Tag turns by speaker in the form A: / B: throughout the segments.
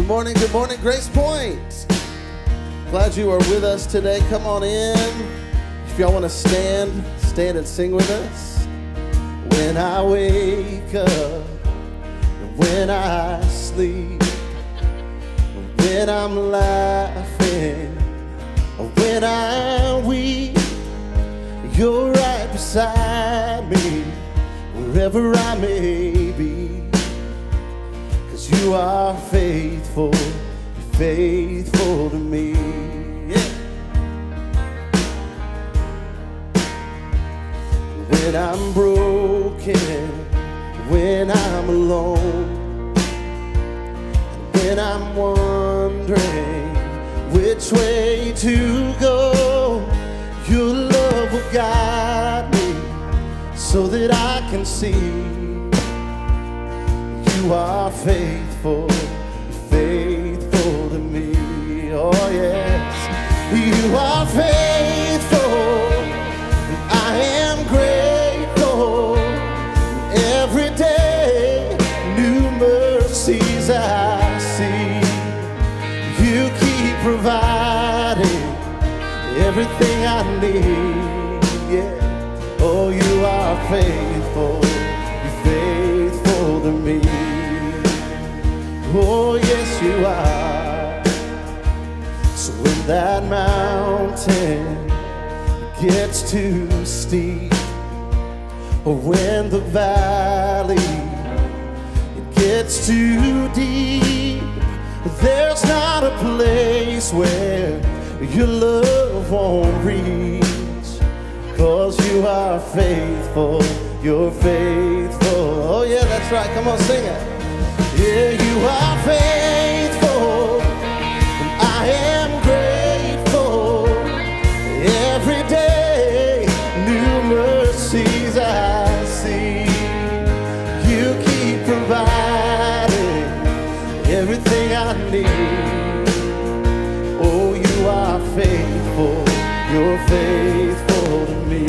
A: morning, GracePointe. Glad you are with us today. Come on in. If y'all want to stand and sing with us. When I wake up, when I sleep, when I'm laughing, when I weep, you're right beside me, wherever I may be. 'Cause you are faithful, faithful to me. Yeah. When I'm broken, when I'm alone, when I'm wondering which way to go, your love will guide me so that I can see you are faithful, faithful to me. Oh yes, you are faithful, and I am grateful. Every day, new mercies I see. You keep providing everything I need. Yeah. Oh, you are faithful, you're faithful to me. Oh, yes, you are. So when that mountain gets too steep, or when the valley it gets too deep, there's not a place where your love won't reach. 'Cause you are faithful, you're faithful. Oh yeah, that's right, come on, sing it. Yeah, you are faithful, and I am grateful. Every day, new mercies I see. You keep providing everything I need. Oh, you are faithful, you're faithful to me.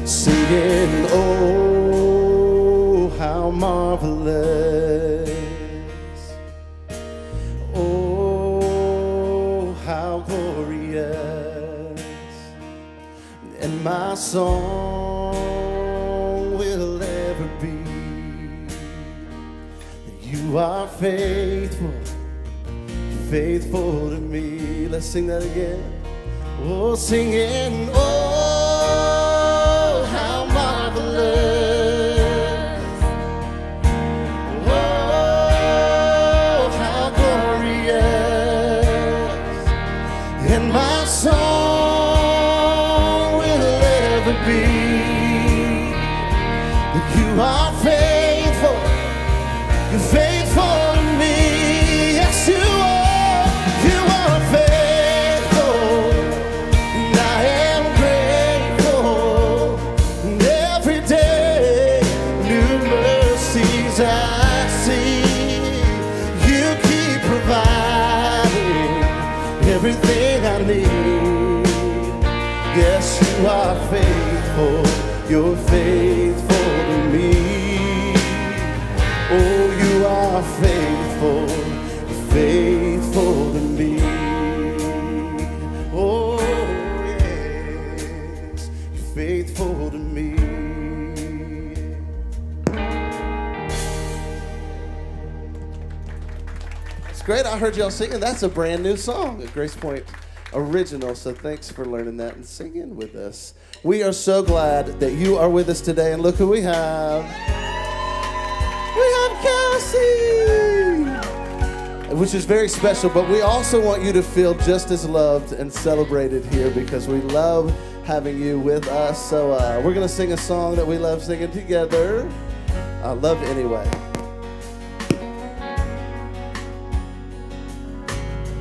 A: Singing, oh, how marvelous, oh, how glorious, and my song will ever be that you are faithful, faithful to me. Let's sing that again. Oh, singing, oh, how marvelous, oh, how glorious, and my song will ever be that you are faithful, you're faithful to me. Yes, you are. You are faithful, and I am grateful. And every day, new mercies I see. You keep providing everything I need. Yes, you are faithful, you're faithful to me. Oh, you are faithful, faithful to me. Oh, yes, you're faithful to me. It's great. I heard y'all singing. That's a brand new song, a GracePointe original. So thanks for learning that and singing with us. We are so glad that you are with us today. And look who we have. We have Cassie, which is very special, but we also want you to feel just as loved and celebrated here because we love having you with us. So we're going to sing a song that we love singing together, Love Anyway.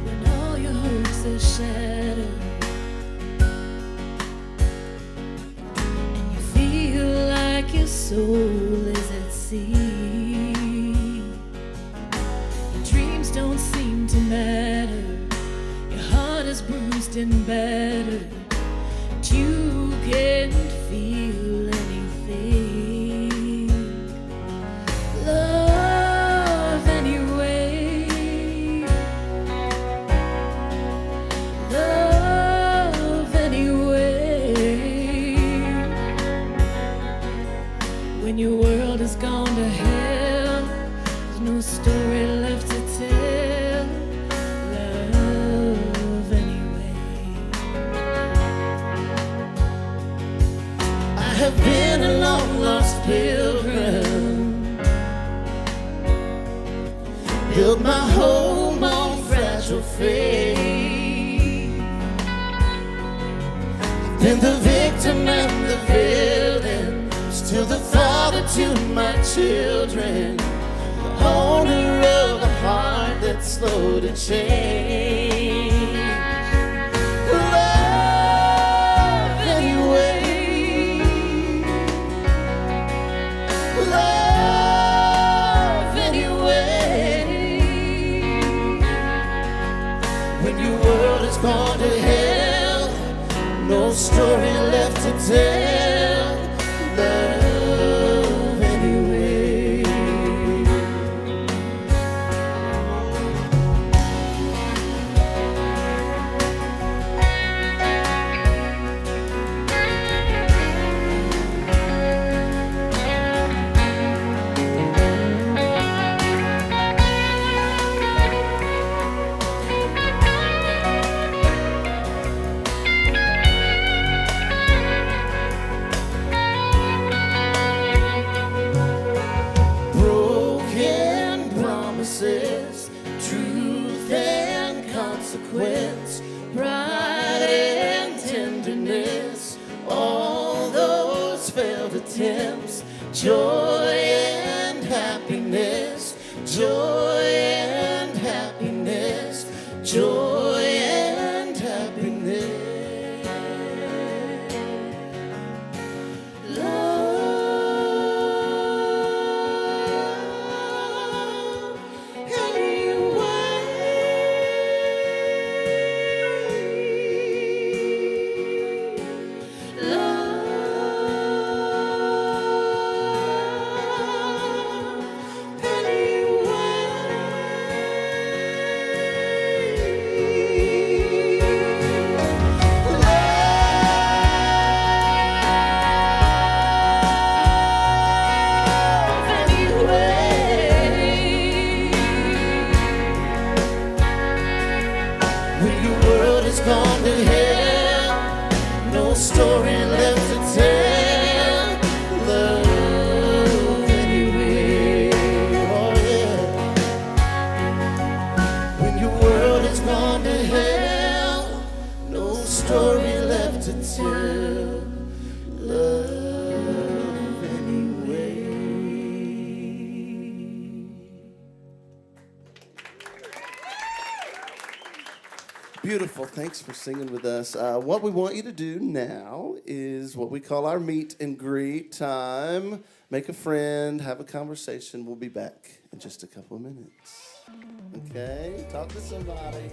B: When all your hopes are shattered and you feel like your soul is at sea, don't seem to matter. Your heart is bruised and battered, but you can't feel anything. Love anyway. When your world has gone to hell, there's no story left to tell. Love anyway. I have been a long lost pilgrim, built my home on fragile faith, been the victim and the villain, still the father to my children, the owner of a heart that's slow to change. Love anyway. Love anyway. When your world has gone to hell, no story left to tell. Love anyway. Broken promises, truth and consequence, pride and tenderness, all those failed attempts, joy and happiness, joy and happiness, joy and happiness. Love anyway. Love When your world has gone to hell, no story left to tell. Love anyway. Oh yeah. When your world has gone to hell, no story left to tell. Love anyway.
A: Beautiful. Thanks for singing with us. What we want you to do now is what we call our meet and greet time. Make a friend, have a conversation. We'll be back in just a couple of minutes. Okay? Talk to somebody.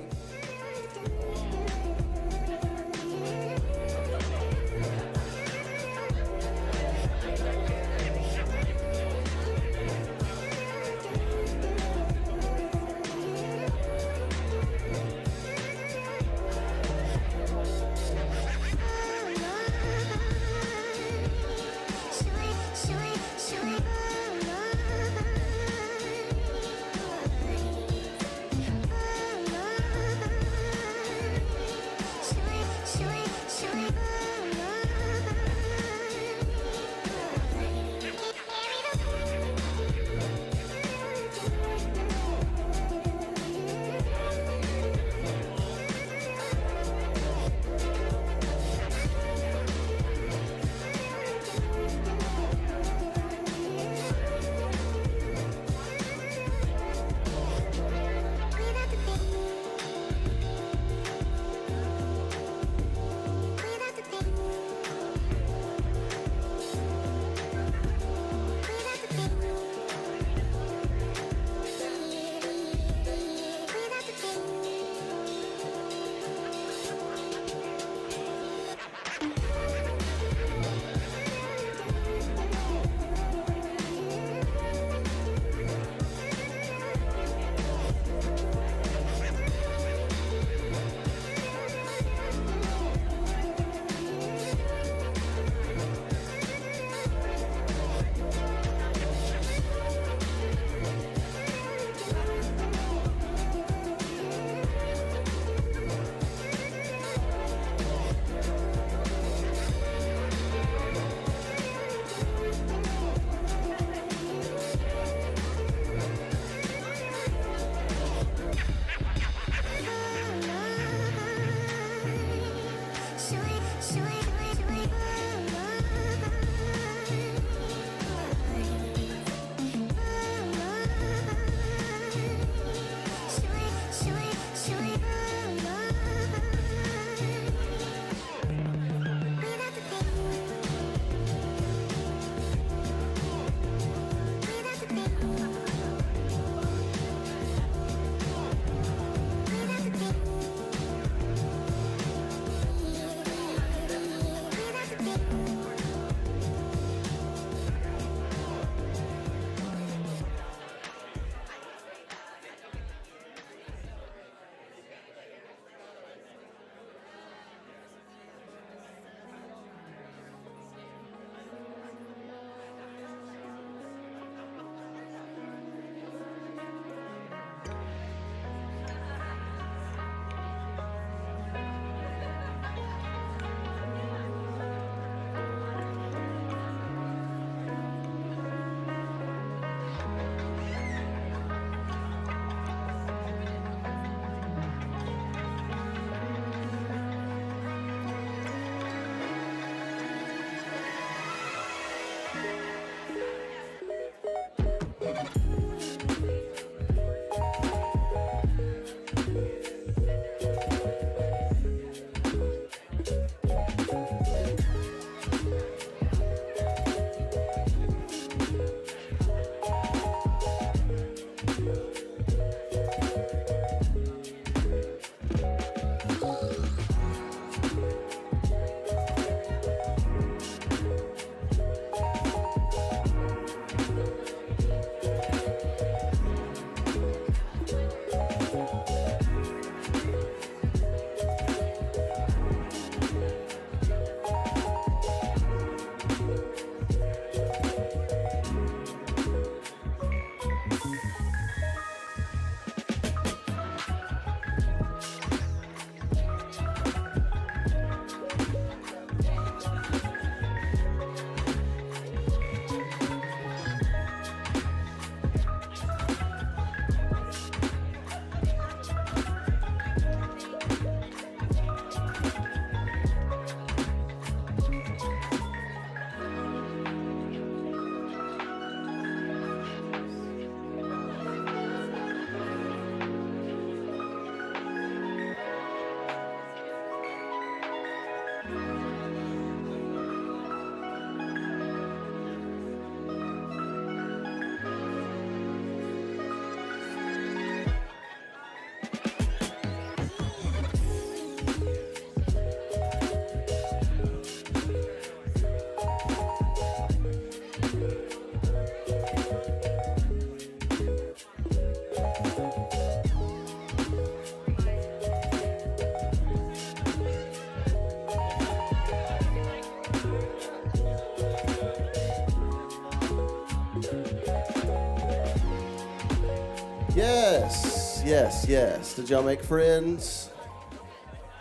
A: Yes, yes, yes. Did y'all make friends?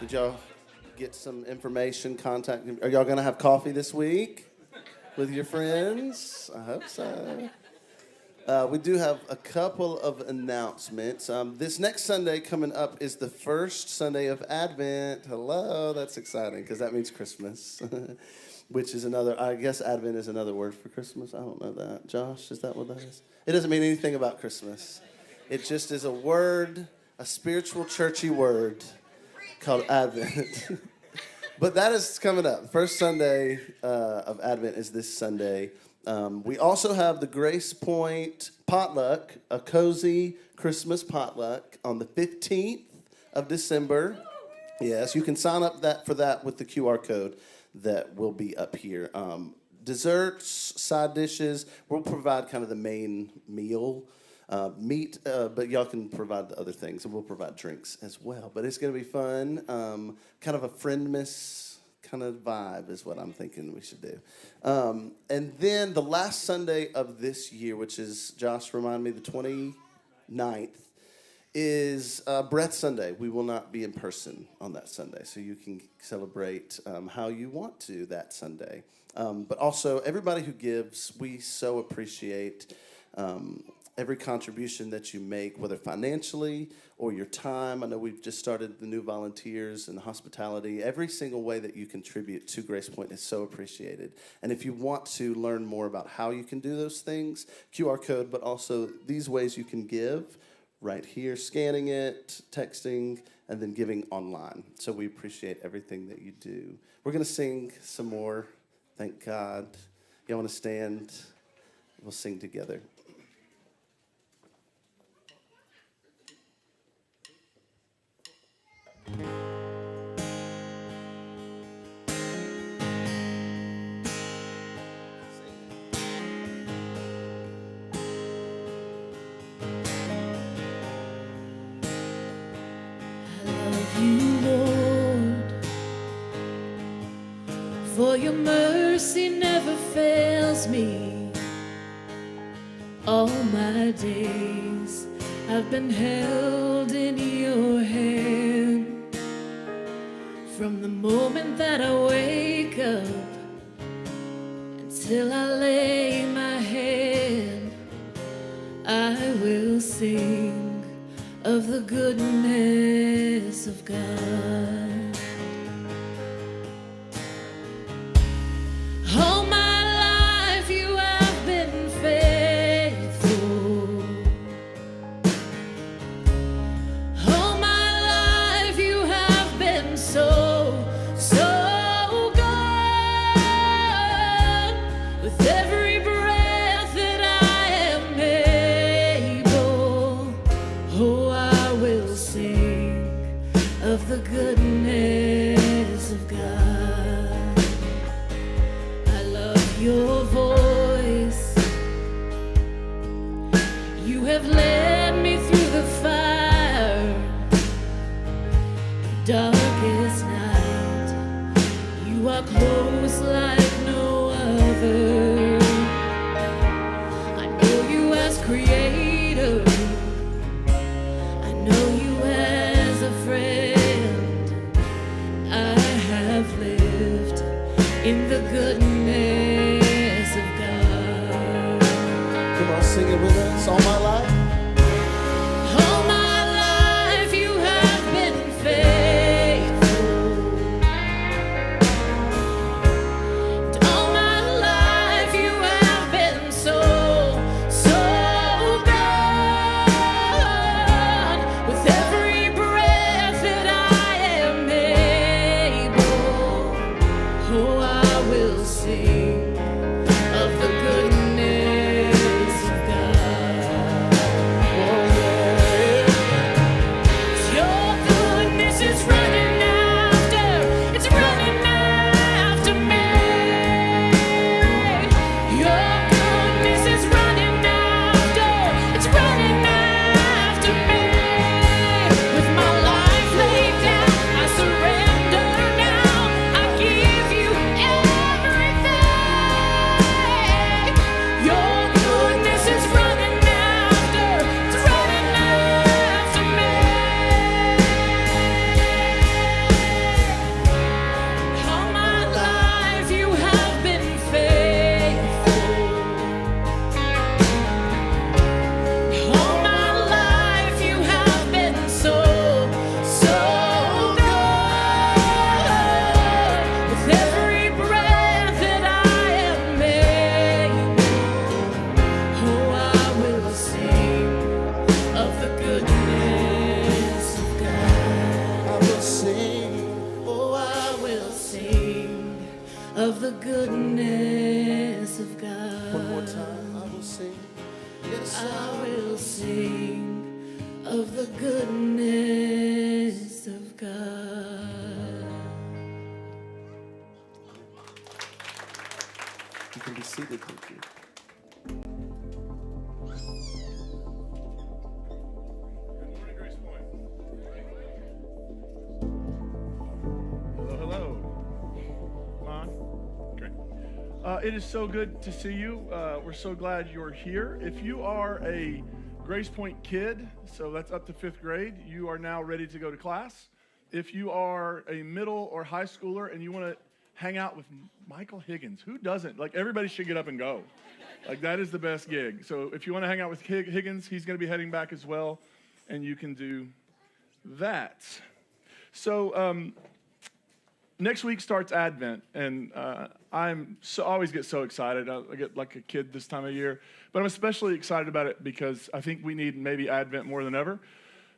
A: Did y'all get some information, contact? Are y'all going to have coffee this week with your friends? I hope so. We do have a couple of announcements. This next Sunday coming up is the first Sunday of Advent. Hello, that's exciting because that means Christmas, which is another, I guess Advent is another word for Christmas. I don't know that. Josh, is that what that is? It doesn't mean anything about Christmas. It just is a word, a spiritual, churchy word called Advent. But that is coming up. The first Sunday of Advent is this Sunday. We also have the GracePointe potluck, a cozy Christmas potluck on the 15th of December. Yes, you can sign up for that with the QR code that will be up here. Desserts, side dishes, we'll provide kind of the main meal. Meat, but y'all can provide the other things, and we'll provide drinks as well. But it's going to be fun, kind of a friendmas kind of vibe is what I'm thinking we should do. And then the last Sunday of this year, which is, Josh, remind me, the 29th, is Breath Sunday. We will not be in person on that Sunday, so you can celebrate how you want to that Sunday. But also, everybody who gives, we so appreciate every contribution that you make, whether financially or your time. I know we've just started the new volunteers and hospitality. Every single way that you contribute to GracePointe is so appreciated. And if you want to learn more about how you can do those things, QR code, but also these ways you can give, right here, scanning it, texting, and then giving online. So we appreciate everything that you do. We're going to sing some more, thank God. Y'all want to stand? We'll sing together.
C: For your mercy never fails me. All my days I've been held in your hand. From the moment that I wake up until I lay my head, I will sing of the goodness of God. All my life you have been faithful. All my life you have been so, so good. With every breath that I am able, oh, I will sing of the goodness of God. Your voice, you have led me through the fire, the darkest night. You are close like no other. I know you as creator, I know you as a friend. I have lived in the goodness.
A: Sing it with us all my life.
C: All my life you have been faithful. And all my life you have been so, so good. With every breath that I am able, oh, I will sing of the goodness of God. I will sing of the goodness of God.
A: You can be seated, thank you.
D: Good morning, GracePointe. Hello, hello. Come on. Great. It is so good to see you. We're so glad you're here. If you are a GracePointe kid, so that's up to 5th grade, you are now ready to go to class. If you are a middle or high schooler and you want to hang out with Michael Higgins, who doesn't? Like, everybody should get up and go. Like, that is the best gig. So if you want to hang out with Higgins, he's going to be heading back as well, and you can do that. So next week starts Advent, and always get so excited. I get like a kid this time of year, but I'm especially excited about it because I think we need maybe Advent more than ever.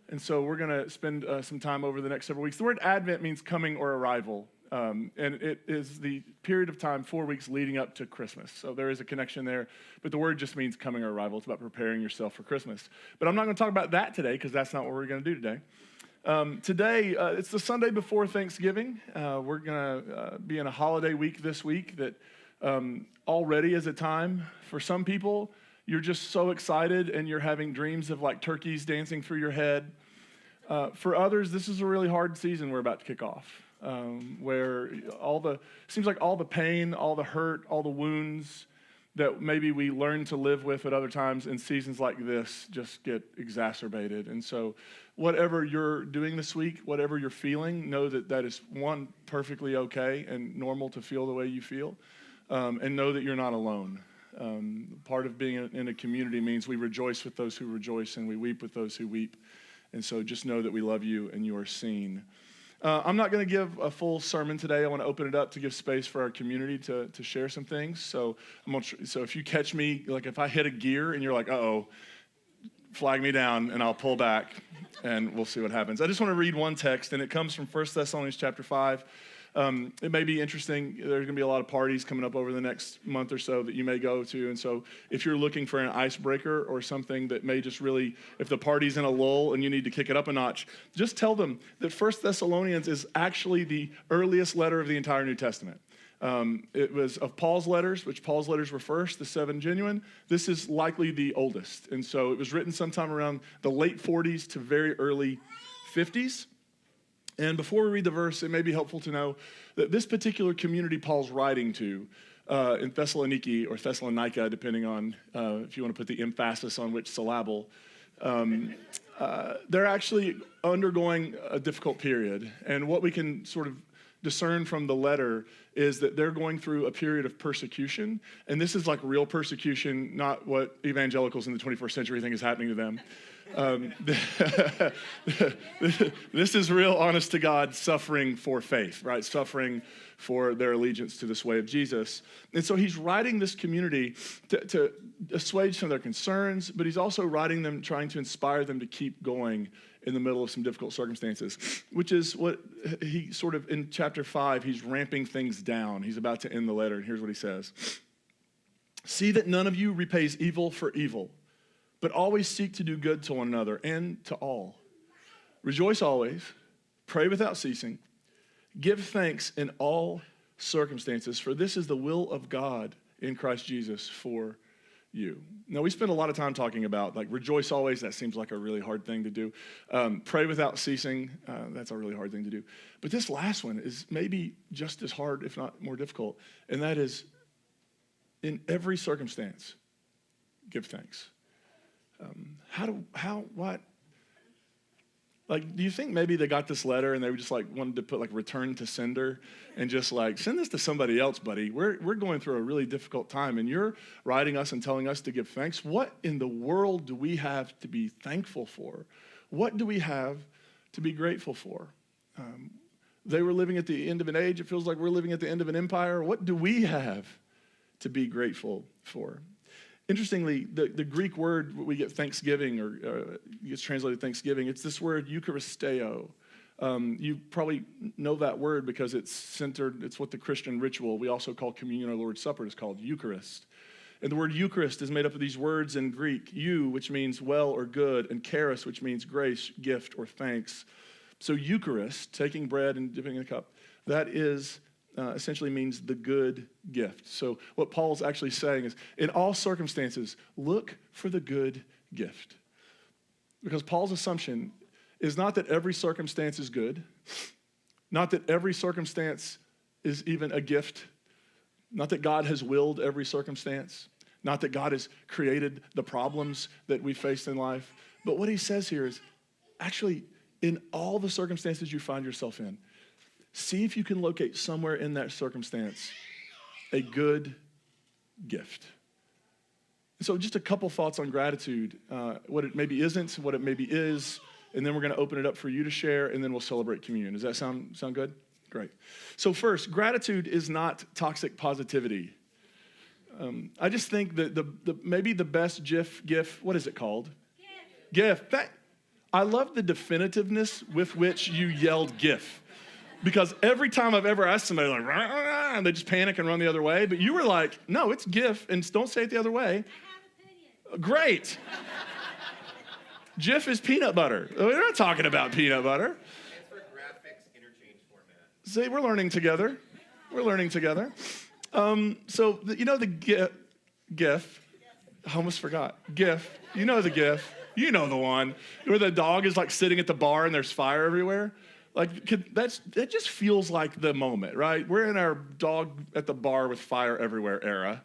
D: And so we're going to spend some time over the next several weeks. The word Advent means coming or arrival. And it is the period of time, 4 weeks leading up to Christmas. So there is a connection there, but the word just means coming or arrival. It's about preparing yourself for Christmas. But I'm not going to talk about that today because that's not what we're going to do today. Today, it's the Sunday before Thanksgiving. We're going to be in a holiday week this week that already is a time. For some people, you're just so excited and you're having dreams of like turkeys dancing through your head. For others, this is a really hard season we're about to kick off. Where seems like all the pain, all the hurt, all the wounds that maybe we learn to live with at other times in seasons like this just get exacerbated. And so whatever you're doing this week, whatever you're feeling, know that that is, one, perfectly okay and normal to feel the way you feel, and know that you're not alone. Part of being in a community means we rejoice with those who rejoice and we weep with those who weep. And so just know that we love you and you are seen. I'm not going to give a full sermon today. I want to open it up to give space for our community to share some things. So so if you catch me, like if I hit a gear and you're like, uh-oh, flag me down and I'll pull back and we'll see what happens. I just want to read one text, and it comes from 1 Thessalonians chapter 5. It may be interesting. There's going to be a lot of parties coming up over the next month or so that you may go to. And so if you're looking for an icebreaker or something that may just really, if the party's in a lull and you need to kick it up a notch, just tell them that 1 Thessalonians is actually the earliest letter of the entire New Testament. It was of Paul's letters, which Paul's letters were first, the 7 genuine. This is likely the oldest. And so it was written sometime around the late 40s to very early 50s. And before we read the verse, it may be helpful to know that this particular community Paul's writing to in Thessaloniki or Thessalonica, depending on if you want to put the emphasis on which syllable, they're actually undergoing a difficult period. And what we can sort of discern from the letter is that they're going through a period of persecution. And this is like real persecution, not what evangelicals in the 21st century think is happening to them. This is real, honest to God, suffering for faith, right? Suffering for their allegiance to this way of Jesus. And so he's writing this community to assuage some of their concerns, but he's also writing them, trying to inspire them to keep going in the middle of some difficult circumstances, which is what he sort of, in chapter 5, he's ramping things down. He's about to end the letter, and here's what he says. See that none of you repays evil for evil, but always seek to do good to one another and to all. Rejoice always, pray without ceasing, give thanks in all circumstances, for this is the will of God in Christ Jesus for you. Now, we spend a lot of time talking about, like, rejoice always. That seems like a really hard thing to do. Pray without ceasing. That's a really hard thing to do. But this last one is maybe just as hard, if not more difficult, and that is, in every circumstance, give thanks. What? Like, do you think maybe they got this letter and they were just like wanted to put like return to sender and just like send this to somebody else, buddy? We're going through a really difficult time and you're writing us and telling us to give thanks. What in the world do we have to be thankful for? What do we have to be grateful for? They were living at the end of an age. It feels like we're living at the end of an empire. What do we have to be grateful for? Interestingly, the Greek word we get Thanksgiving, or gets translated Thanksgiving, it's this word Eucharisteo. You probably know that word because it's centered, it's what the Christian ritual we also call communion or Lord's Supper is called, Eucharist. And the word Eucharist is made up of these words in Greek, eu, which means well or good, and charis, which means grace, gift, or thanks. So Eucharist, taking bread and dipping in a cup, that is essentially means the good gift. So what Paul's actually saying is, in all circumstances, look for the good gift. Because Paul's assumption is not that every circumstance is good, not that every circumstance is even a gift, not that God has willed every circumstance, not that God has created the problems that we face in life. But what he says here is, actually, in all the circumstances you find yourself in, see if you can locate somewhere in that circumstance a good gift. So just a couple thoughts on gratitude, what it maybe isn't, what it maybe is, and then we're going to open it up for you to share, and then we'll celebrate communion. Does that sound good? Great. So first, gratitude is not toxic positivity. I just think that maybe the best GIF, what is it called? GIF. I love the definitiveness with which you yelled GIF. Because every time I've ever asked somebody, like, rah, rah, rah, and they just panic and run the other way. But you were like, no, it's GIF, and don't say it the other way. I have opinion. Great. GIF is peanut butter. We're not talking about peanut butter.
E: It's for graphics interchange format.
D: See, we're learning together. So, you know the GIF. I almost forgot. GIF. You know the GIF. You know the one where the dog is like sitting at the bar and there's fire everywhere. Like that just feels like the moment, right? We're in our dog at the bar with fire everywhere era.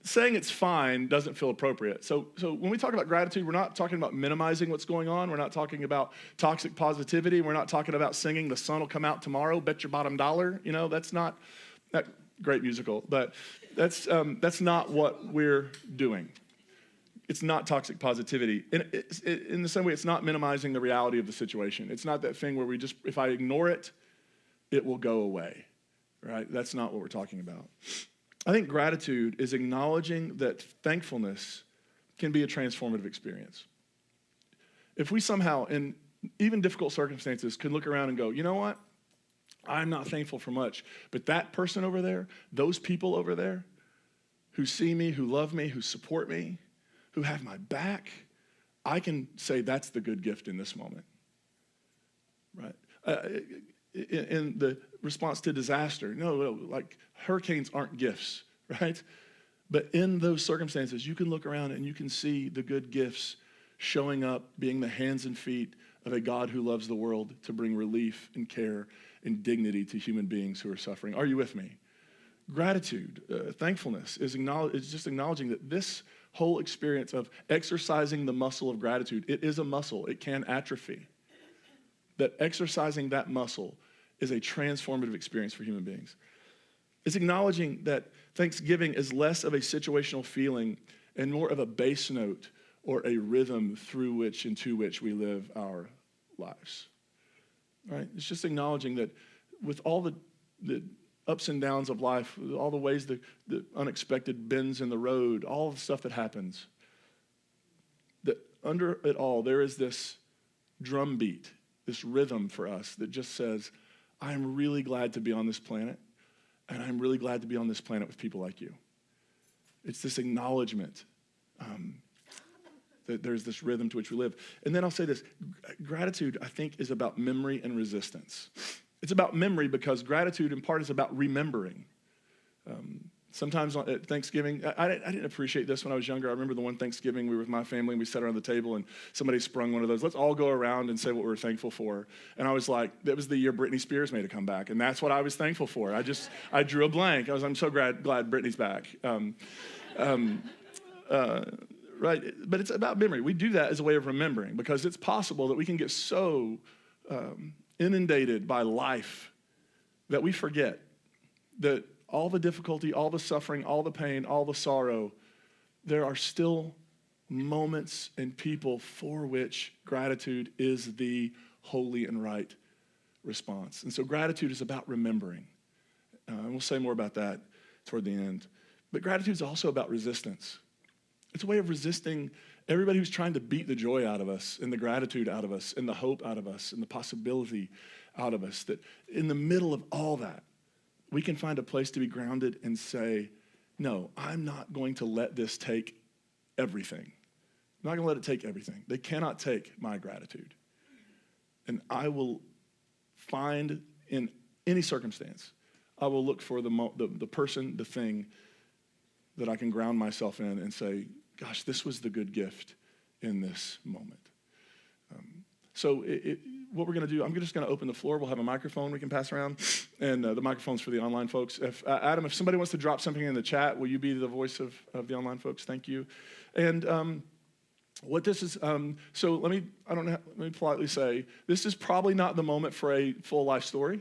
D: Saying it's fine doesn't feel appropriate. So when we talk about gratitude, we're not talking about minimizing what's going on. We're not talking about toxic positivity. We're not talking about singing "The Sun Will Come Out Tomorrow, Bet Your Bottom Dollar." You know, that's not that great musical, but that's not what we're doing. It's not toxic positivity. In the same way, it's not minimizing the reality of the situation. It's not that thing where if I ignore it, it will go away, right? That's not what we're talking about. I think gratitude is acknowledging that thankfulness can be a transformative experience. If we somehow, in even difficult circumstances, can look around and go, you know what? I'm not thankful for much, but that person over there, those people over there who see me, who love me, who support me, who have my back, I can say that's the good gift in this moment, right? In the response to disaster, no, like hurricanes aren't gifts, right? But in those circumstances, you can look around and you can see the good gifts showing up, being the hands and feet of a God who loves the world to bring relief and care and dignity to human beings who are suffering. Are you with me? Gratitude, thankfulness is just acknowledging that this whole experience of exercising the muscle of gratitude, it is a muscle. It can atrophy. That exercising that muscle is a transformative experience for human beings. It's acknowledging that Thanksgiving is less of a situational feeling and more of a bass note or a rhythm through which and to which we live our lives. Right? It's just acknowledging that with all the ups and downs of life, all the ways the unexpected bends in the road, all the stuff that happens, that under it all, there is this drum beat, this rhythm for us that just says, I'm really glad to be on this planet, and I'm really glad to be on this planet with people like you. It's this acknowledgement that there's this rhythm to which we live. And then I'll say this, gratitude, I think, is about memory and resistance. It's about memory because gratitude, in part, is about remembering. Sometimes at Thanksgiving, I didn't appreciate this when I was younger. I remember the one Thanksgiving we were with my family and we sat around the table and somebody sprung one of those, let's all go around and say what we're thankful for. And I was like, that was the year Britney Spears made a comeback. And that's what I was thankful for. I drew a blank. I'm so glad Britney's back. Right, but it's about memory. We do that as a way of remembering because it's possible that we can get so inundated by life that we forget that all the difficulty, all the suffering, all the pain, all the sorrow, there are still moments and people for which gratitude is the holy and right response. And so gratitude is about remembering. And we'll say more about that toward the end. But gratitude is also about resistance. It's a way of resisting everybody who's trying to beat the joy out of us and the gratitude out of us and the hope out of us and the possibility out of us. That in the middle of all that, we can find a place to be grounded and say, no, I'm not going to let this take everything. I'm not going to let it take everything. They cannot take my gratitude. And I will find in any circumstance, I will look for the person, the thing that I can ground myself in and say, gosh, this was the good gift in this moment. So what we're going to do, I'm just going to open the floor. We'll have a microphone we can pass around, and the microphone's for the online folks. Adam, if somebody wants to drop something in the chat, will you be the voice of the online folks? Thank you. And what this is, so let me politely say, this is probably not the moment for a full life story.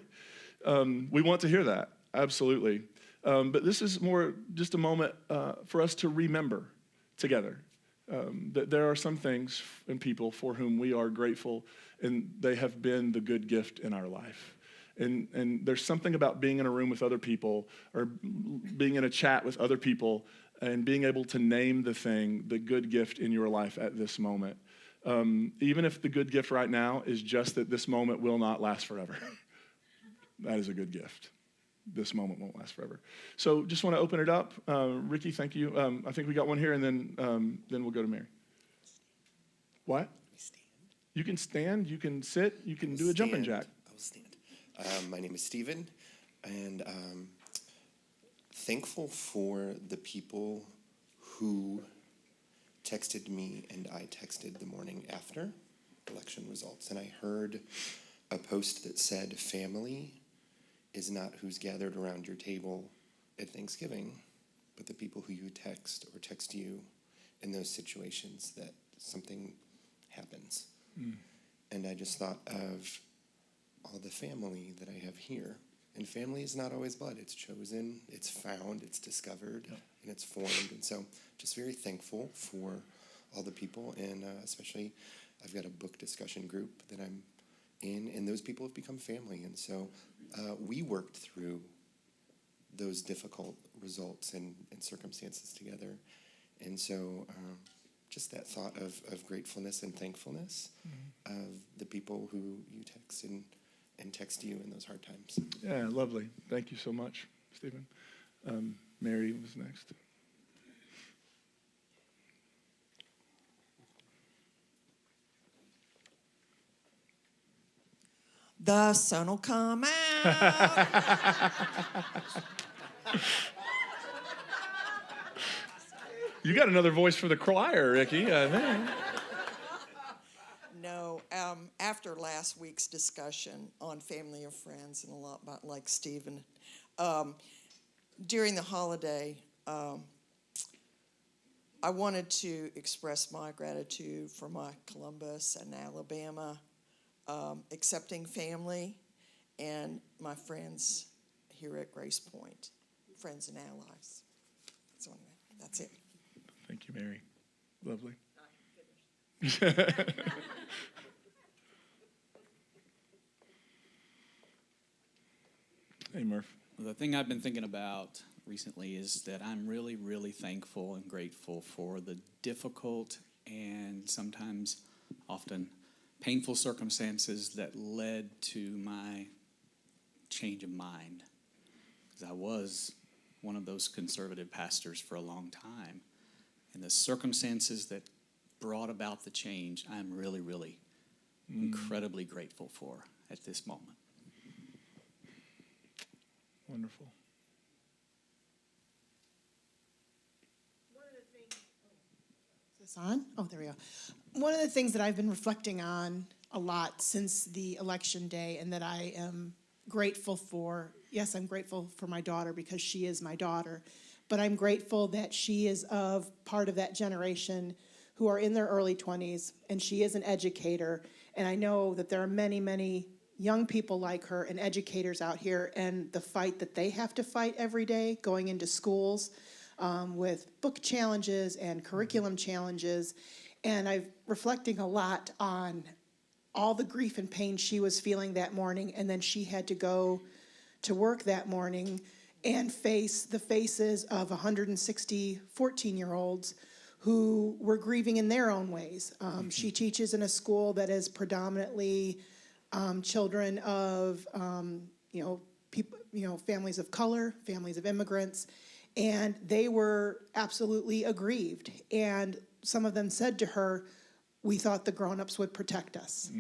D: We want to hear that, absolutely. But this is more just a moment for us to remember together that there are some things and people for whom we are grateful, and they have been the good gift in our life. And there's something about being in a room with other people or being in a chat with other people and being able to name the thing, the good gift in your life at this moment. Even if the good gift right now is just that this moment will not last forever. That is a good gift. This moment won't last forever. So just want to open it up. Ricky, thank you. I think we got one here, and then we'll go to Mary. What? You can stand, you can sit, you can do a jumping jack.
E: I will stand. My name is Stephen, and thankful for the people who texted me and I texted the morning after election results. And I heard a post that said, family is not who's gathered around your table at Thanksgiving, but the people who you text or text you in those situations that something happens. And I just thought of all the family that I have here. And family is not always blood. It's chosen, it's found, it's discovered, and it's formed. And so just very thankful for all the people. And especially I've got a book discussion group that I'm in, and those people have become family. And so we worked through those difficult results and circumstances together. And so just that thought of gratefulness and thankfulness of the people who you text and text you in those hard times.
D: Yeah, lovely. Thank you so much, Stephen. Mary was next.
F: The sun will come out.
D: You got another voice for the choir, Ricky, I think.
F: No, after last week's discussion on family or friends and a lot about like Stephen, during the holiday, I wanted to express my gratitude for my Columbus and Alabama accepting family and my friends here at GracePointe, friends and allies. So anyway, that's it.
D: Thank you, Mary. Lovely. Hey, Murph.
G: The thing I've been thinking about recently is that I'm really, really thankful and grateful for the difficult and sometimes often painful circumstances that led to my change of mind. Because I was one of those conservative pastors for a long time. And the circumstances that brought about the change, I'm really, really incredibly grateful for at this moment.
D: Wonderful.
H: Is this on? Oh, there we go. One of the things that I've been reflecting on a lot since the election day and that I am grateful for, yes, I'm grateful for my daughter because she is my daughter, but I'm grateful that she is of part of that generation who are in their early 20s, and she is an educator. And I know that there are many, many young people like her and educators out here, and the fight that they have to fight every day going into schools with book challenges and curriculum challenges. And I'm reflecting a lot on all the grief and pain she was feeling that morning, and then she had to go to work that morning and face the faces of 160 14-year-olds who were grieving in their own ways. She teaches in a school that is predominantly children of, people, families of color, families of immigrants, and they were absolutely aggrieved. And some of them said to her, "We thought the grown-ups would protect us."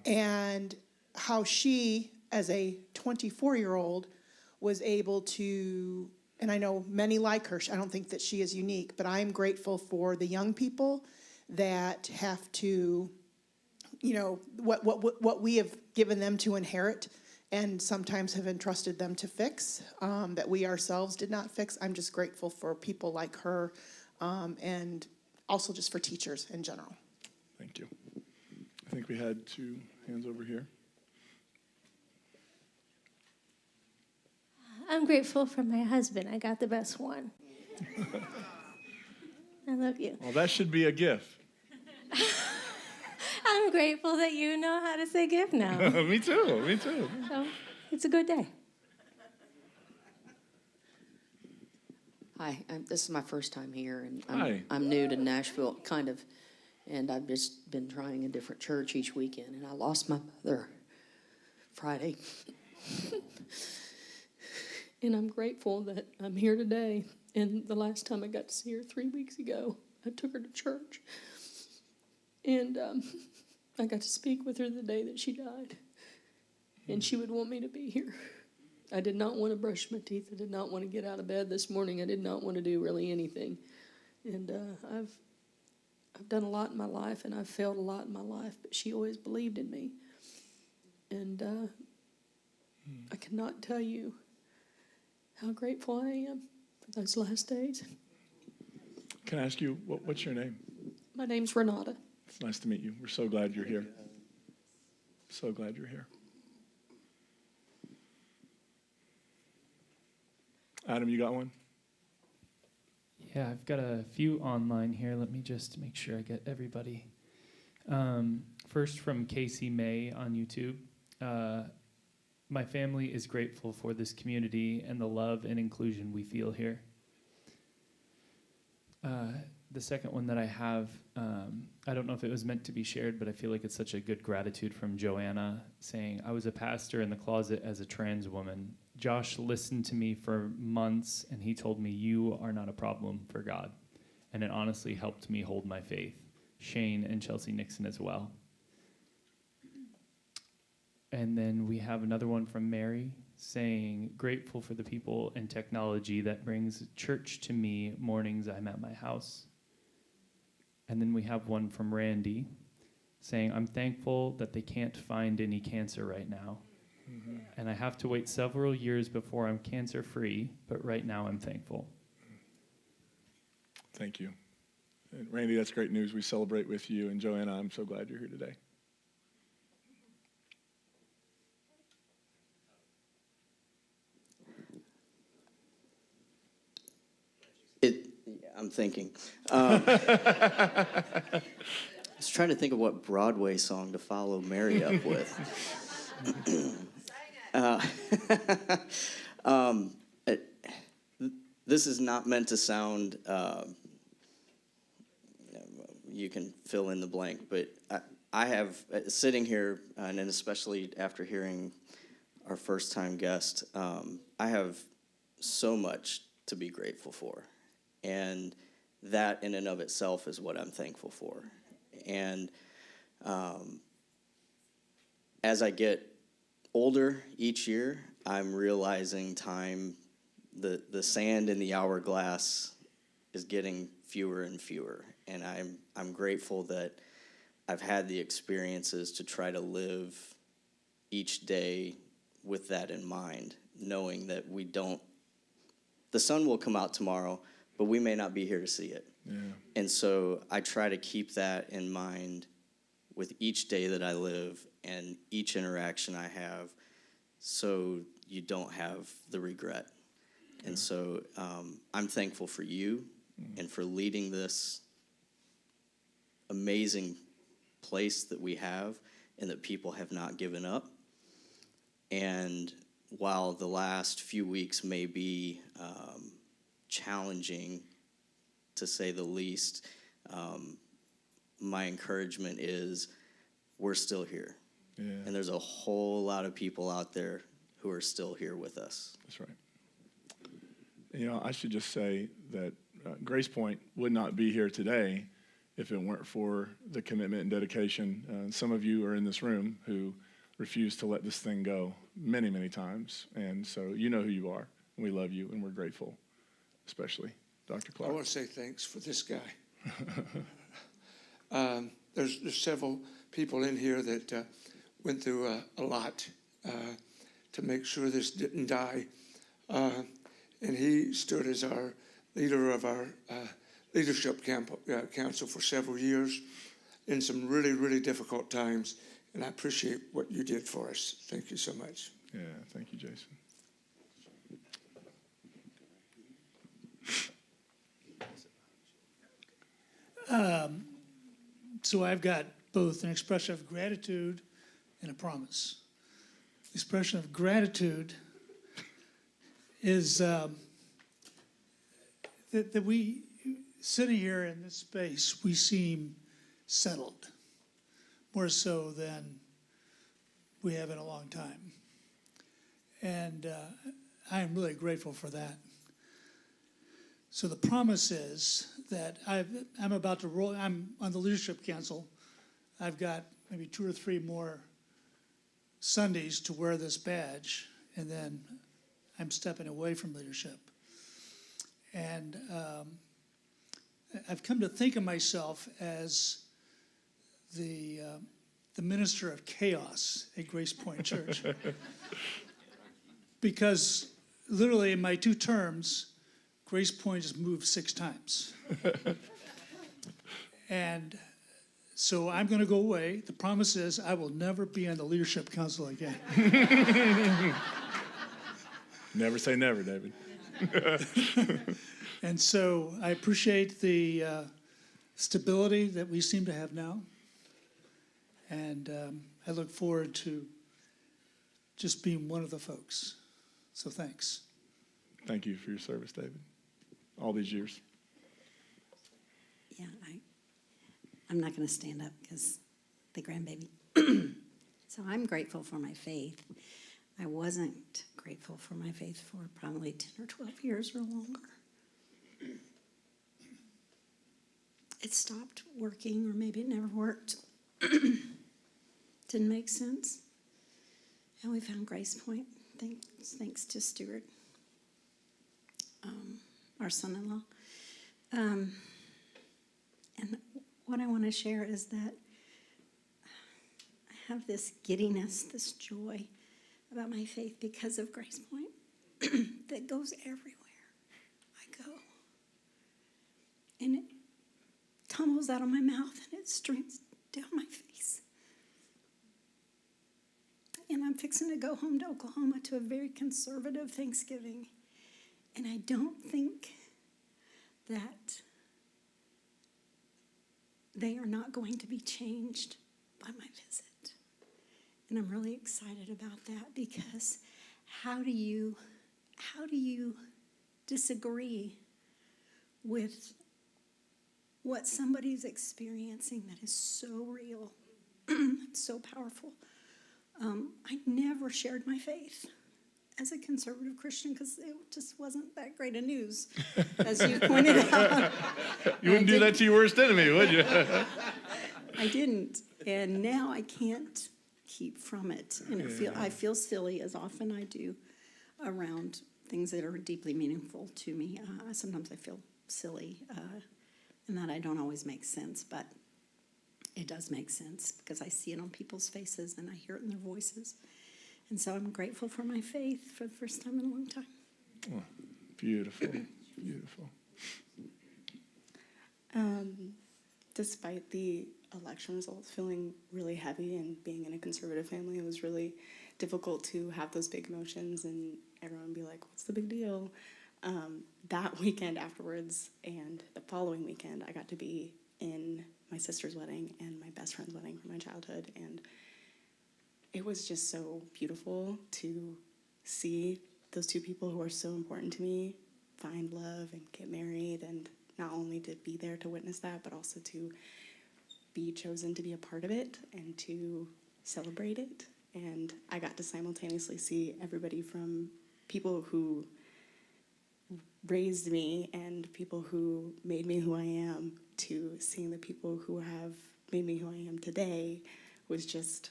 H: And how she, as a 24-year-old, was able to, and I know many like her, I don't think that she is unique, but I'm grateful for the young people that have to, what we have given them to inherit and sometimes have entrusted them to fix, that we ourselves did not fix. I'm just grateful for people like her, and also just for teachers in general.
D: Thank you. I think we had two hands over here.
I: I'm grateful for my husband. I got the best one. I love you.
D: Well, that should be a gift.
I: I'm grateful that you know how to say gift now.
D: Me too.
I: So it's a good day.
J: Hi, this is my first time here, and
D: Hi.
J: I'm new to Nashville, kind of, and I've just been trying a different church each weekend, and I lost my mother Friday. And I'm grateful that I'm here today, and the last time I got to see her 3 weeks ago, I took her to church, and I got to speak with her the day that she died, and she would want me to be here. I did not want to brush my teeth. I did not want to get out of bed this morning. I did not want to do really anything. And I've done a lot in my life, and I've failed a lot in my life, but she always believed in me. And I cannot tell you how grateful I am for those last days.
D: Can I ask you, what's your name?
J: My name's Renata.
D: It's nice to meet you. We're so glad you're here. So glad you're here. Adam, you got one?
K: Yeah, I've got a few online here. Let me just make sure I get everybody. First from Casey May on YouTube. My family is grateful for this community and the love and inclusion we feel here. The second one that I have, I don't know if it was meant to be shared, but I feel like it's such a good gratitude from Joanna saying, I was a pastor in the closet as a trans woman. Josh listened to me for months, and he told me, you are not a problem for God. And it honestly helped me hold my faith. Shane and Chelsea Nixon as well. And then we have another one from Mary saying, grateful for the people and technology that brings church to me mornings I'm at my house. And then we have one from Randy saying, I'm thankful that they can't find any cancer right now. Mm-hmm. And I have to wait several years before I'm cancer-free, but right now I'm thankful.
D: Thank you. And Randy, that's great news. We celebrate with you. And Joanna, I'm so glad you're here today.
L: I'm thinking. I was trying to think of what Broadway song to follow Mary up with. This is not meant to sound, you can fill in the blank, but I have, sitting here, and especially after hearing our first-time guest, I have so much to be grateful for. And that in and of itself is what I'm thankful for. And as I get older each year, I'm realizing time, the sand in the hourglass is getting fewer and fewer. And I'm grateful that I've had the experiences to try to live each day with that in mind, knowing that the sun will come out tomorrow, but we may not be here to see it. Yeah. And so I try to keep that in mind with each day that I live and each interaction I have, so you don't have the regret. Yeah. And so I'm thankful for you and for leading this amazing place that we have and that people have not given up. And while the last few weeks may be challenging, to say the least, my encouragement is we're still here. Yeah. And there's a whole lot of people out there who are still here with us.
D: That's right. You know, I should just say that GracePointe would not be here today if it weren't for the commitment and dedication. Some of you are in this room who refused to let this thing go many, many times. And so you know who you are. We love you, and we're grateful, especially Dr. Clark.
M: I want to say thanks for this guy. There's several people in here that went through a lot to make sure this didn't die. And he stood as our leader of our leadership council for several years in some really, really difficult times. And I appreciate what you did for us. Thank you so much.
D: Yeah, thank you, Jason.
N: So I've got both an expression of gratitude and a promise. The expression of gratitude is that we, sitting here in this space, we seem settled, more so than we have in a long time. And I am really grateful for that. So the promise is that I'm about to roll, I'm on the leadership council. I've got maybe 2 or 3 more Sundays to wear this badge, and then I'm stepping away from leadership. And I've come to think of myself as the minister of chaos at GracePointe Church. Because literally in my 2 terms, GracePointe has moved 6 times. And so I'm going to go away. The promise is I will never be on the leadership council again.
D: Never say never, David.
N: And so I appreciate the stability that we seem to have now. And I look forward to just being one of the folks. So thanks.
D: Thank you for your service, David, all these years.
O: Yeah, I'm not going to stand up because the grandbaby. So I'm grateful for my faith. I wasn't grateful for my faith for probably 10 or 12 years or longer. It stopped working, or maybe it never worked. Didn't make sense. And we found GracePointe, thanks to Stuart, our son-in-law. And what I want to share is that I have this giddiness, this joy about my faith because of GracePointe that goes everywhere I go. And it tumbles out of my mouth and it streams down my face. And I'm fixing to go home to Oklahoma to a very conservative Thanksgiving. And I don't think that they are not going to be changed by my visit. And I'm really excited about that because how do you disagree with what somebody's experiencing that is so real, so powerful? I never shared my faith as a conservative Christian because it just wasn't that great of news, as you pointed out.
D: You wouldn't do that to your worst enemy, would you?
O: I didn't, and now I can't keep from it. And I feel silly, as often I do, around things that are deeply meaningful to me. Sometimes I feel silly, and that I don't always make sense, but it does make sense because I see it on people's faces and I hear it in their voices. And so I'm grateful for my faith for the first time in a long time.
D: Oh, beautiful, beautiful.
P: Despite the election results feeling really heavy and being in a conservative family, it was really difficult to have those big emotions and everyone be like, what's the big deal? That weekend afterwards and the following weekend, I got to be in my sister's wedding and my best friend's wedding from my childhood, and it was just so beautiful to see those 2 people who are so important to me find love and get married, and not only to be there to witness that, but also to be chosen to be a part of it and to celebrate it. And I got to simultaneously see everybody from people who raised me and people who made me who I am to seeing the people who have made me who I am today was just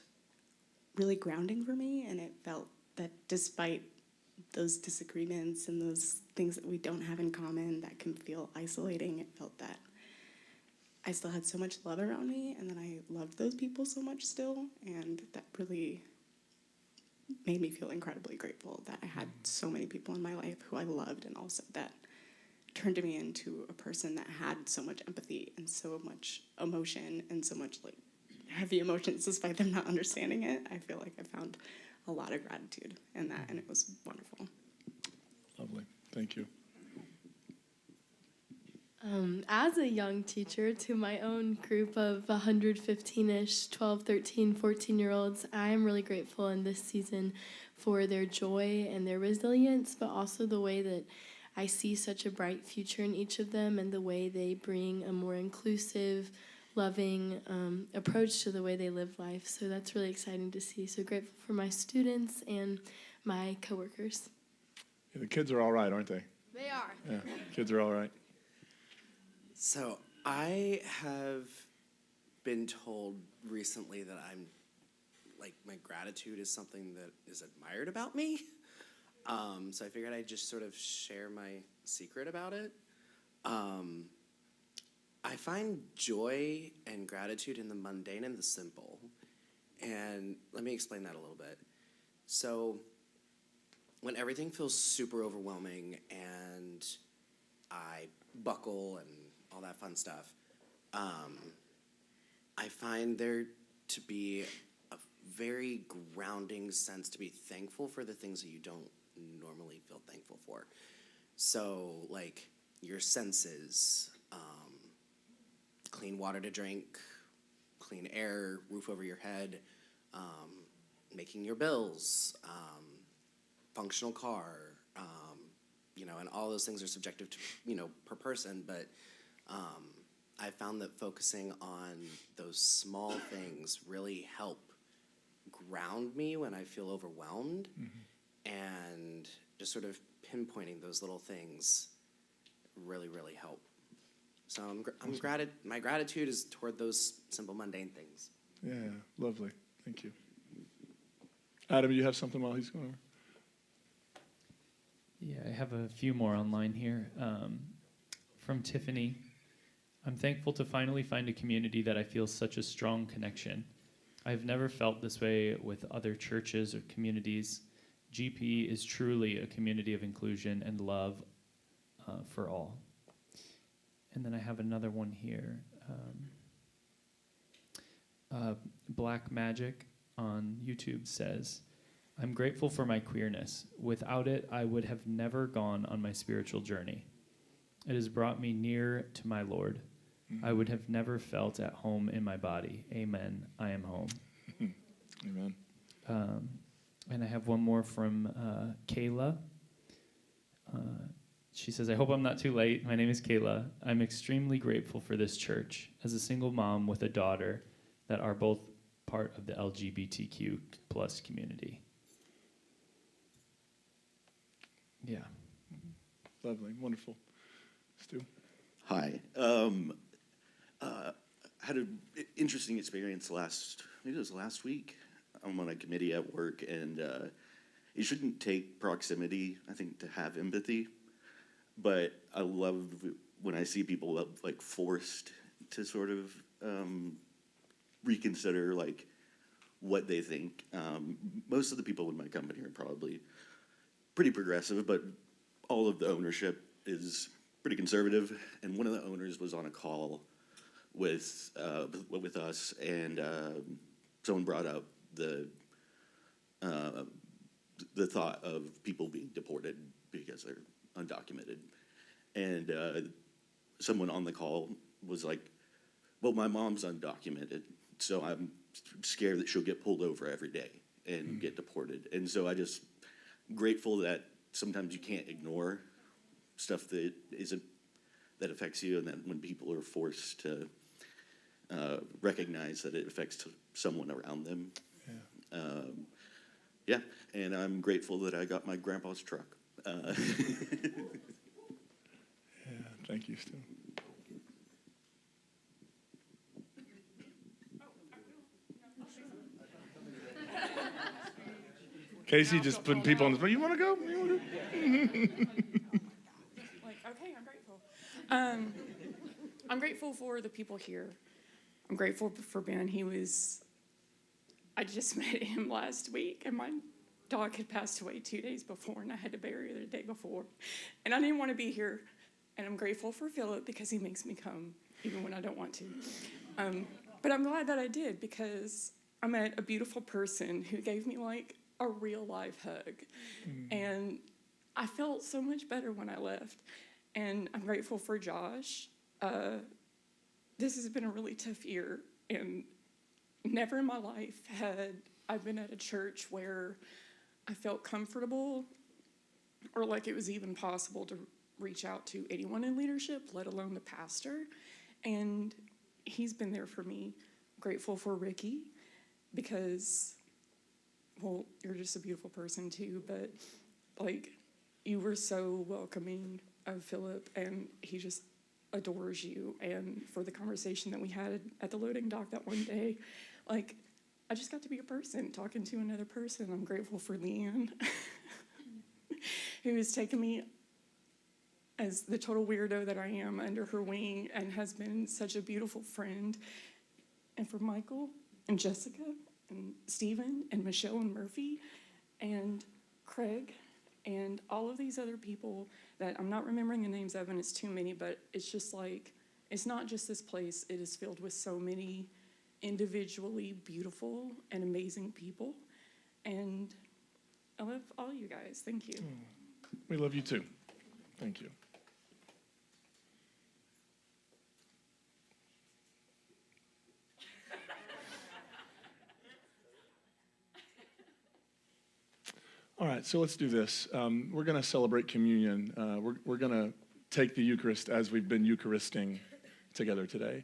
P: really grounding for me. And it felt that despite those disagreements and those things that we don't have in common that can feel isolating, it felt that I still had so much love around me and that I loved those people so much still. And that really made me feel incredibly grateful that I had so many people in my life who I loved, and also that turned me into a person that had so much empathy and so much emotion and so much like heavy emotions despite them not understanding it. I feel like I found a lot of gratitude in that, and it was wonderful.
D: Lovely. Thank you.
Q: As a young teacher to my own group of 115-ish 12, 13, 14-year-olds, I am really grateful in this season for their joy and their resilience, but also the way that I see such a bright future in each of them and the way they bring a more inclusive, loving approach to the way they live life. So that's really exciting to see. So grateful for my students and my coworkers.
D: Yeah, the kids are all right, aren't they?
Q: They are.
D: Yeah, kids are all right.
R: So I have been told recently that I'm, like, my gratitude is something that is admired about me. So I figured I'd just sort of share my secret about it. I find joy and gratitude in the mundane and the simple. And let me explain that a little bit. So when everything feels super overwhelming and I buckle and all that fun stuff, I find there to be a very grounding sense to be thankful for the things that you don't normally feel thankful for. So, like, your senses, clean water to drink, clean air, roof over your head, making your bills, functional car, and all those things are subjective to, per person, but I found that focusing on those small things really help ground me when I feel overwhelmed, and just sort of pinpointing those little things really, really help. So my gratitude is toward those simple, mundane things.
D: Yeah, lovely. Thank you. Adam, you have something while he's going over?
K: Yeah, I have a few more online here. From Tiffany, I'm thankful to finally find a community that I feel such a strong connection. I've never felt this way with other churches or communities. GP is truly a community of inclusion and love for all. And then I have another one here. Black Magic on YouTube says, I'm grateful for my queerness. Without it, I would have never gone on my spiritual journey. It has brought me near to my Lord. I would have never felt at home in my body. Amen. I am home.
D: Amen.
K: And I have one more from Kayla. She says, I hope I'm not too late. My name is Kayla. I'm extremely grateful for this church. As a single mom with a daughter that are both part of the LGBTQ plus community. Yeah.
D: Lovely. Wonderful. Stu?
S: Hi. Had an interesting experience maybe it was last week. I'm on a committee at work, and you shouldn't take proximity, I think, to have empathy. But I love when I see people like forced to sort of reconsider like what they think. Most of the people in my company are probably pretty progressive, but all of the ownership is pretty conservative. And one of the owners was on a call with us, and someone brought up the thought of people being deported because they're undocumented. And someone on the call was like, well, my mom's undocumented, so I'm scared that she'll get pulled over every day and get deported. And so I just grateful that sometimes you can't ignore stuff that affects you, and that when people are forced to recognize that it affects someone around them.
D: Yeah.
S: yeah, and I'm grateful that I got my grandpa's truck.
D: Yeah, thank you, Stu. Casey just putting people on the spot. You want to go? You wanna go?
T: Okay, I'm grateful. I'm grateful for the people here. I'm grateful for Ben. I just met him last week, and my dog had passed away 2 days before, and I had to bury her the day before. And I didn't want to be here. And I'm grateful for Philip because he makes me come, even when I don't want to. But I'm glad that I did, because I met a beautiful person who gave me like a real life hug. And I felt so much better when I left. And I'm grateful for Josh. This has been a really tough year, and never in my life had I been at a church where I felt comfortable or like it was even possible to reach out to anyone in leadership, let alone the pastor. And he's been there for me. Grateful for Ricky because, well, you're just a beautiful person too, but like you were so welcoming of Philip, and he just adores you. And for the conversation that we had at the loading dock that one day, like I just got to be a person talking to another person. I'm grateful for Leanne, who has taken me as the total weirdo that I am under her wing and has been such a beautiful friend. And for Michael and Jessica and Stephen and Michelle and Murphy and Craig and all of these other people that I'm not remembering the names of, and it's too many, but it's just like, it's not just this place. It is filled with so many individually beautiful and amazing people. And I love all you guys. Thank you.
D: We love you too. Thank you. All right, so let's do this. We're going to celebrate communion. We're going to take the Eucharist as we've been Eucharisting together today.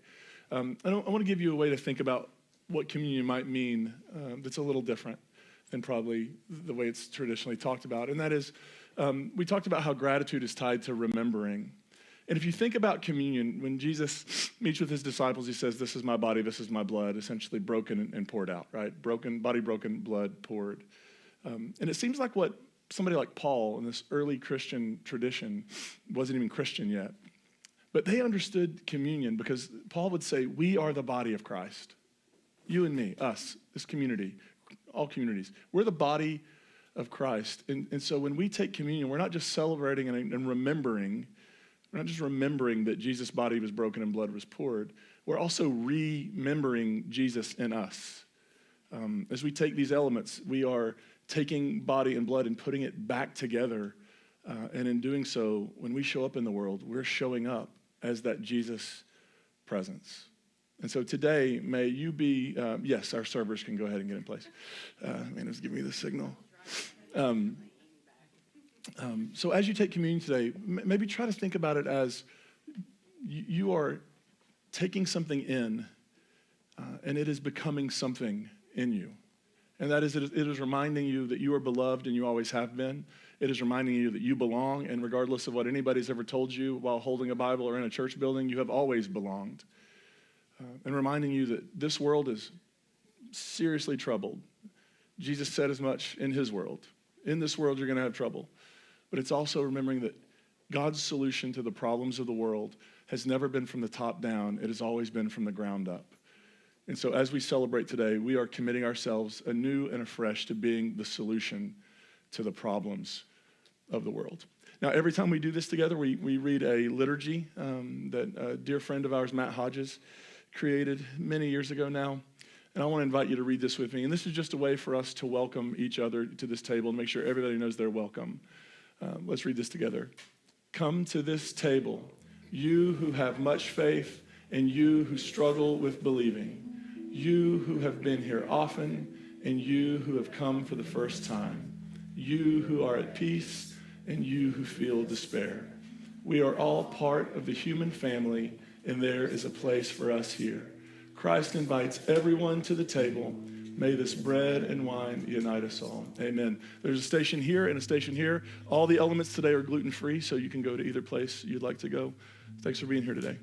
D: I want to give you a way to think about what communion might mean that's a little different than probably the way it's traditionally talked about. And that is, we talked about how gratitude is tied to remembering. And if you think about communion, when Jesus meets with his disciples, he says, "This is my body, this is my blood," essentially broken and poured out, right? Broken, body broken, blood poured. And it seems like what somebody like Paul in this early Christian tradition wasn't even Christian yet. But they understood communion because Paul would say, we are the body of Christ. You and me, us, this community, all communities. We're the body of Christ. And so when we take communion, we're not just celebrating and remembering. We're not just remembering that Jesus' body was broken and blood was poured. We're also remembering Jesus in us. As we take these elements, we are taking body and blood and putting it back together. And in doing so, when we show up in the world, we're showing up as that Jesus presence. And so today, may you be, yes, our servers can go ahead and get in place. Just give me the signal. So as you take communion today, maybe try to think about it as you are taking something in, and it is becoming something in you. And that is, it is reminding you that you are beloved and you always have been. It is reminding you that you belong, and regardless of what anybody's ever told you while holding a Bible or in a church building, you have always belonged. And reminding you that this world is seriously troubled. Jesus said as much in his world. In this world, you're going to have trouble. But it's also remembering that God's solution to the problems of the world has never been from the top down. It has always been from the ground up. And so as we celebrate today, we are committing ourselves anew and afresh to being the solution to the problems of the world. Now, every time we do this together, we read a liturgy that a dear friend of ours, Matt Hodges, created many years ago now. And I want to invite you to read this with me. And this is just a way for us to welcome each other to this table and make sure everybody knows they're welcome. Let's read this together. Come to this table, you who have much faith and you who struggle with believing. You who have been here often, and you who have come for the first time. You who are at peace, and you who feel despair. We are all part of the human family, and there is a place for us here. Christ invites everyone to the table. May this bread and wine unite us all. Amen. There's a station here and a station here. All the elements today are gluten-free, so you can go to either place you'd like to go. Thanks for being here today.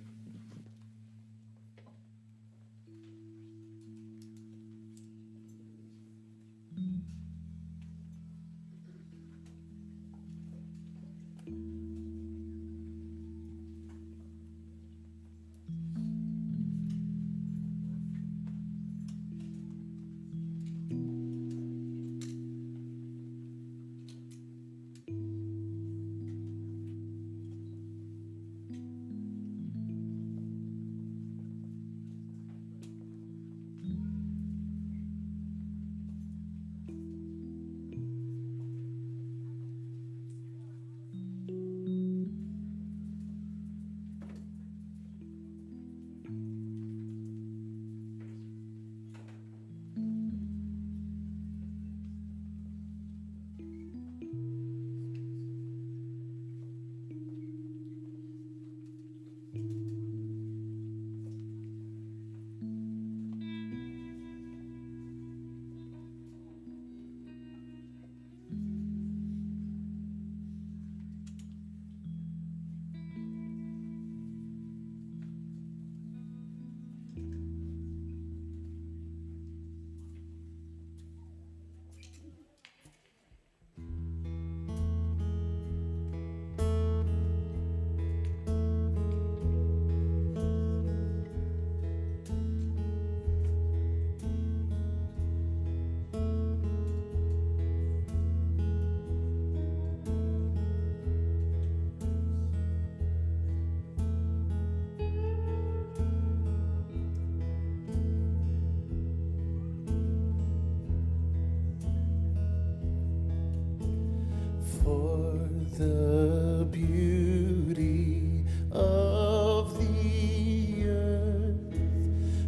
B: For the beauty of the earth,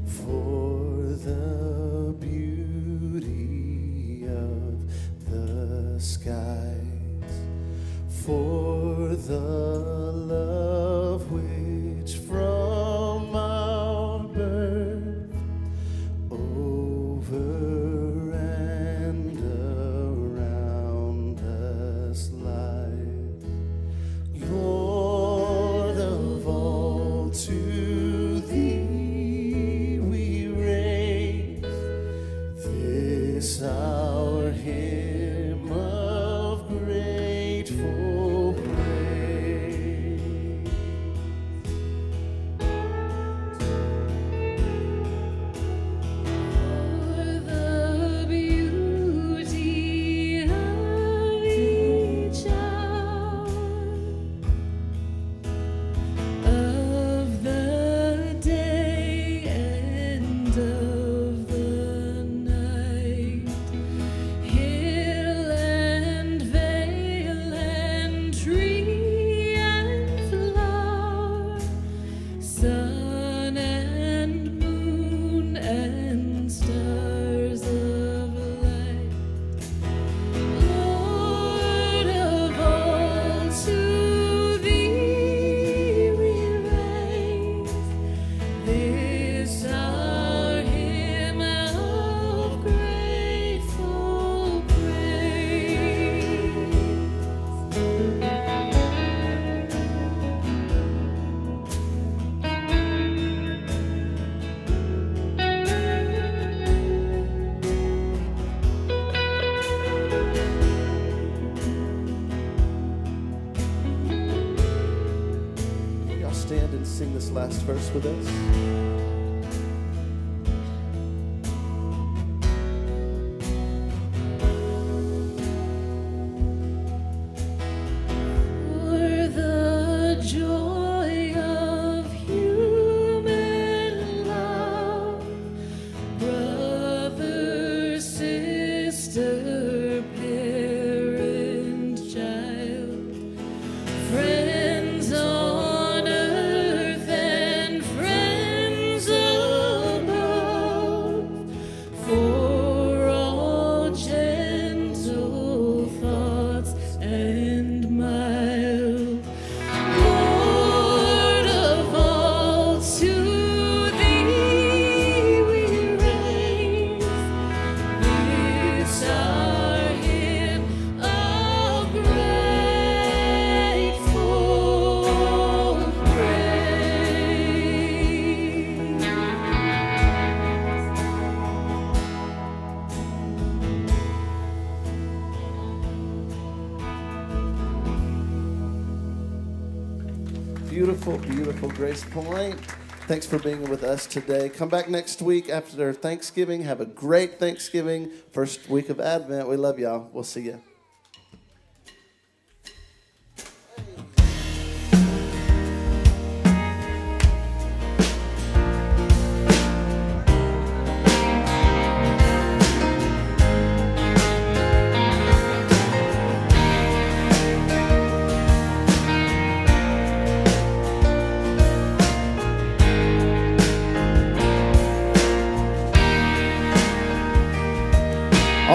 B: for the beauty of the skies, for the love which from our birth over and around us lies. Lord of all, to thee we raise this our hymn of grateful praise.
C: For the beauty of each hour of the day and of the night, hill and vale and tree and flower, sun and moon and stars of light. Lord of all, to thee we raise this our hymn of grateful praise.
A: Y'all stand and sing this last verse with us.
C: For the joy of human love, brother, sister, parent, child, friends on earth and friends
A: Beautiful, beautiful GracePointe. Thanks for being with us today. Come back next week after Thanksgiving. Have a great Thanksgiving. First week of Advent. We love y'all. We'll see you.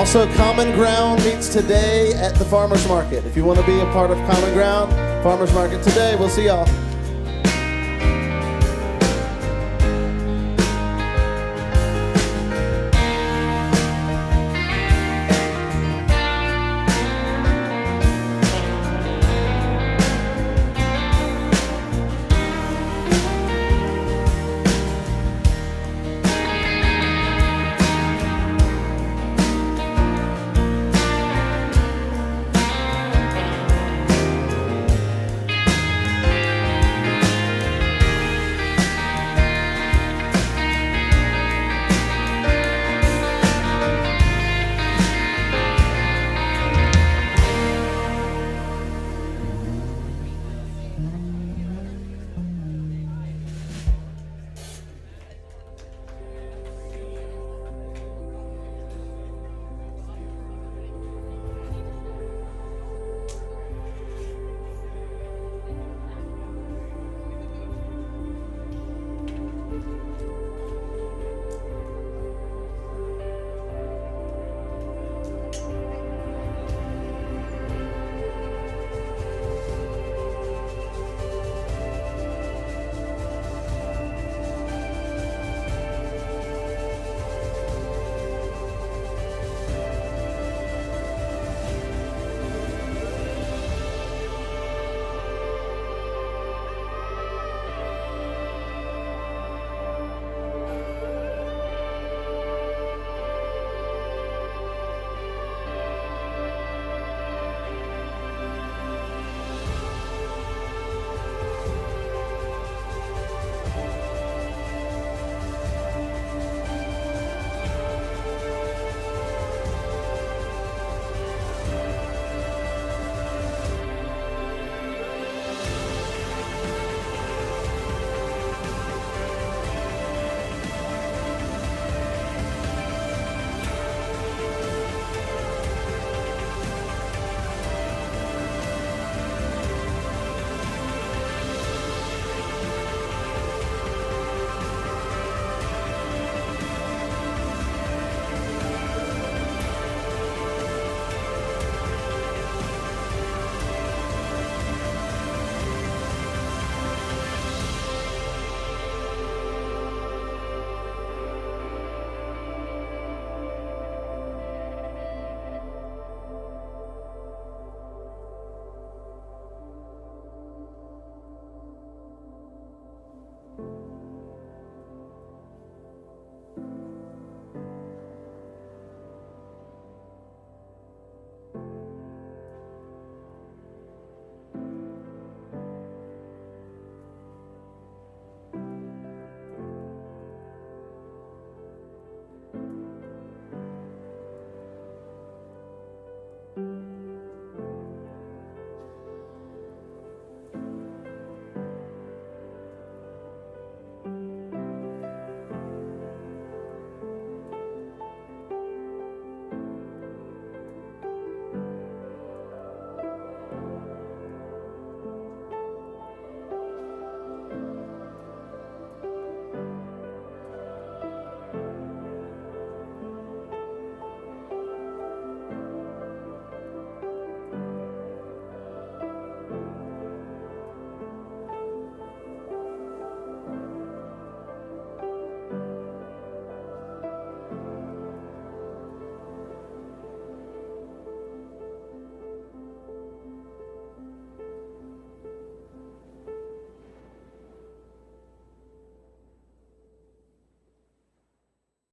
A: Also, Common Ground meets today at the Farmers Market. If you want to be a part of Common Ground, Farmers Market today. We'll see y'all.